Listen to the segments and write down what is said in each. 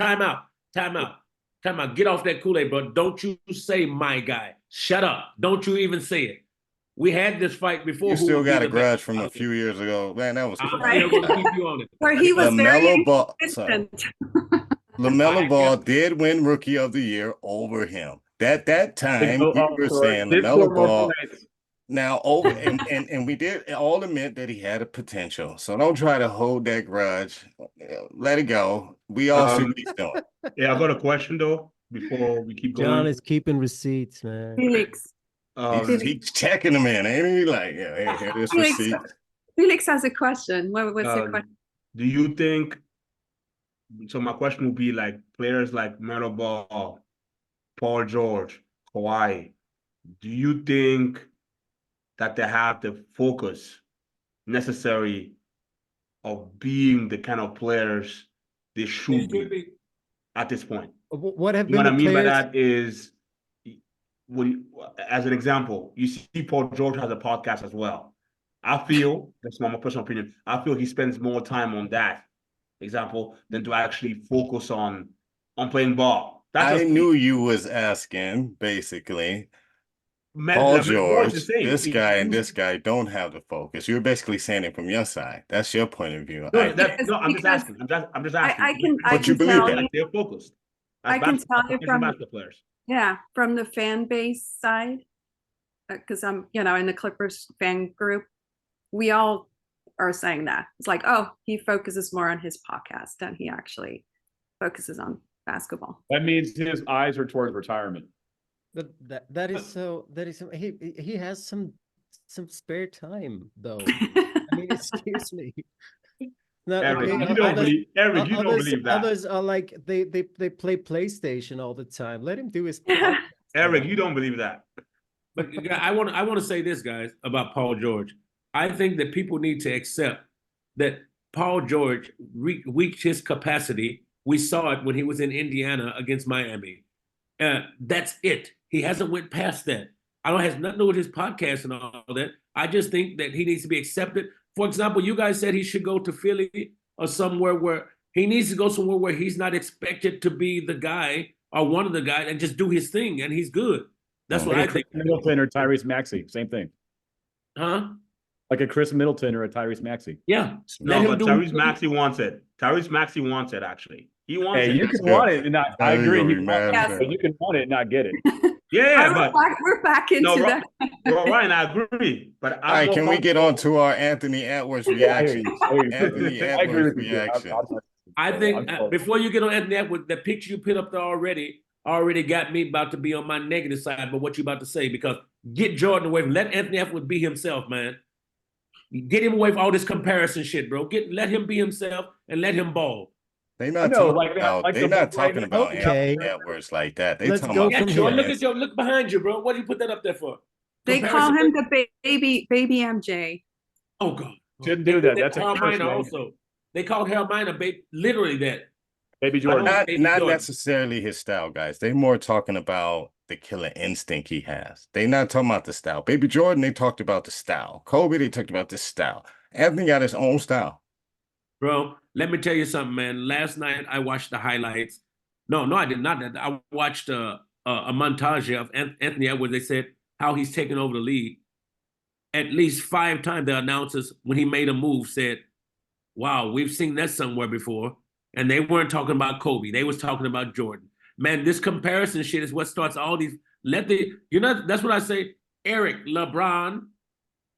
Time out. Time out. Time out. Get off that Kool-Aid, bro. Don't you say my guy. Shut up. Don't you even say it. We had this fight before. You Who still would be got a the best? grudge from a few years ago. Man, that was I'm crazy. still gonna keep you on it. Where he was LaMelo very Ball, insistent. LaMelo Ball did win Rookie of the Year over him. That time So, you were saying LaMelo Ball. Now over and we did all admit that he had a potential. So don't try to hold that grudge. Let it go. We all see what he's doing. Yeah, I got a question though before we keep John going. is keeping receipts, man. Felix. He's checking them in, ain't he? Like, yeah, here this receipt. Felix has a question. What's the question? Do you think? So my question would be like players like Melo Ball, Paul George, Kawhi. Do you think that they have the focus necessary of being the kind of players they should be at this point? What have You know been what I mean by players? that is, when, as an example, you see Paul George has a podcast as well. I feel, that's my personal opinion, I feel he spends more time on that example than to actually focus on playing ball. I knew you was asking, basically. Paul George, this guy and this guy don't have the focus. You're basically saying it from your side. That's your point of view. No, I'm just asking. I'm just asking. I can tell you, they're focused. I can tell you from basketball players. Yeah, from the fan base side, because I'm, in the Clippers fan group, we all are saying that. It's like, oh, he focuses more on his podcast than he actually focuses on basketball. That means his eyes are towards retirement. That is so. He has some spare time though. I mean, excuse me. No, Eric, okay, you don't believe that. Others are like they play PlayStation all the time. Let him do his podcast. Eric, you don't believe that. But I want to say this, guys, about Paul George. I think that people need to accept that Paul George reached his capacity. We saw it when he was in Indiana against Miami. That's it. He hasn't went past that. I don't have nothing to do with his podcast and all that. I just think that he needs to be accepted. For example, you guys said he should go to Philly or somewhere where he needs to go somewhere where he's not expected to be the guy or one of the guys and just do his thing, and he's good. That's what I think. Middleton or Tyrese Maxey, same thing. Huh? Like a Chris Middleton or a Tyrese Maxey. Yeah. No, but Tyrese Maxey wants it. Tyrese Maxey wants it, actually. He wants it. You can want it and not. I agree. You can want it and not get it. Yeah, but we're back into that. Well, Ryan, I agree. But all right, can we get on to our Anthony Edwards reaction? Anthony Edwards reaction. I think before you get on Anthony Edwards, the picture you put up there already got me about to be on my negative side. But what you about to say? Because get Jordan away from. Let Anthony Edwards be himself, man. Get him away from all this comparison shit, bro. Let him be himself and let him ball. They're not talking about Anthony Edwards like that. They talking about look behind you, bro. What do you put that up there for? They call him the baby MJ. Oh God. Shouldn't do that. That's Harold Miner also. They called Harold Miner literally that. Baby Jordan. Not necessarily his style, guys. They more talking about the killer instinct he has. They not talking about the style. Baby Jordan, they talked about the style. Kobe, they talked about the style. Anthony got his own style. Bro, let me tell you something, man. Last night I watched the highlights. No, I did not. I watched a montage of Anthony Edwards. They said how he's taken over the league. At least 5 times the announcers, when he made a move, said, wow, we've seen that somewhere before. And they weren't talking about Kobe. They was talking about Jordan. Man, this comparison shit is what starts all these. That's what I say. Eric, LeBron,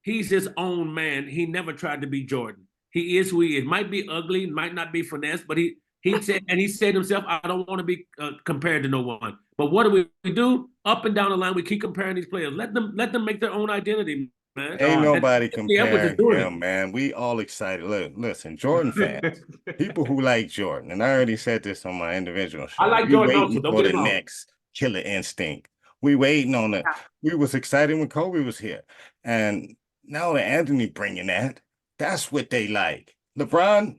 he's his own man. He never tried to be Jordan. He is who he is. Might be ugly, might not be finesse, but he said himself, I don't want to be compared to no one. But what do we do? Up and down the line, we keep comparing these players. Let them make their own identity, man. Ain't nobody comparing him, man. We all excited. Look, listen, Jordan fans, people who like Jordan, and I already said this on my individual show. I like Jordan also. Don't get the next killer instinct. We waiting on it. We was excited when Kobe was here, and now that Anthony bringing that. That's what they like. LeBron,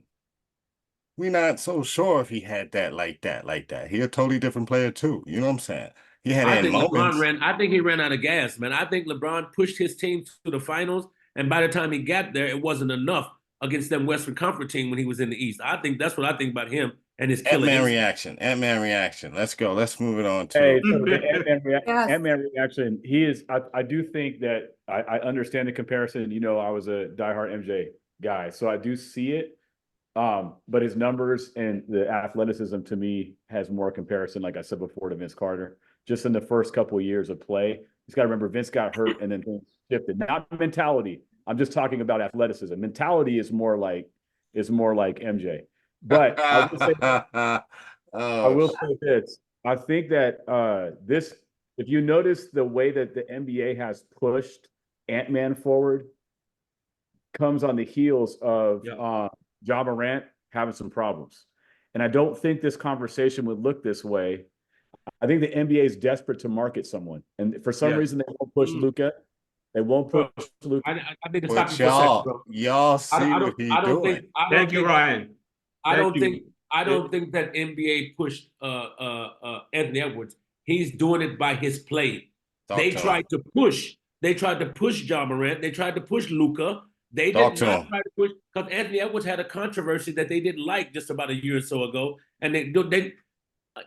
we're not so sure if he had that like that. He a totally different player too. You know what I'm saying? He had moments. I think he ran out of gas, man. I think LeBron pushed his team to the finals, and by the time he got there, it wasn't enough against them Western Conference team when he was in the East. I think that's what I think about him. and his killer Ant-Man instinct. reaction. Ant-Man reaction. Let's go. Let's move it on to. Hey, so the Yes. Ant-Man reaction, I do think that I understand the comparison. You know, I was a diehard MJ guy, so I do see it. But his numbers and the athleticism to me has more comparison, like I said before, to Vince Carter. Just in the first couple of years of play, he's got to remember Vince got hurt and then things shifted. Not mentality. I'm just talking about athleticism. Mentality is more like MJ. But I will say, I will say this. I think that this, if you notice the way that the NBA has pushed Ant-Man forward, comes on the heels of Ja Morant having some problems. And I don't think this conversation would look this way. I think the NBA is desperate to market someone. And for some reason, they won't push Luka. They won't push Luka. I think it's But y'all see what he's doing. Thank you, Ryan. I don't think that NBA pushed Anthony Edwards. He's doing it by his play. They tried to push Ja Morant. They tried to push Luka. They did not try to push, because Anthony Edwards had a controversy that they didn't like just about a year or so ago, and they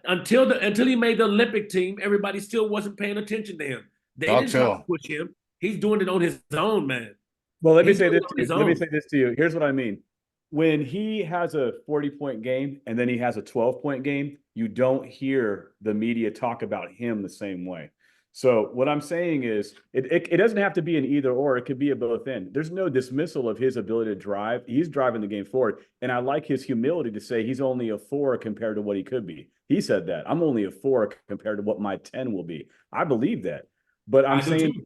until he made the Olympic team, everybody still wasn't paying attention to him. They didn't try to push him. He's doing it on his own, man. Well, let me say this to you. Here's what I mean. When he has a 40-point game and then he has a 12-point game, you don't hear the media talk about him the same way. So what I'm saying is it doesn't have to be an either or. It could be a both end. There's no dismissal of his ability to drive. He's driving the game forward. And I like his humility to say he's only a 4 compared to what he could be. He said that. I'm only a 4 compared to what my 10 will be. I believe that. But I'm saying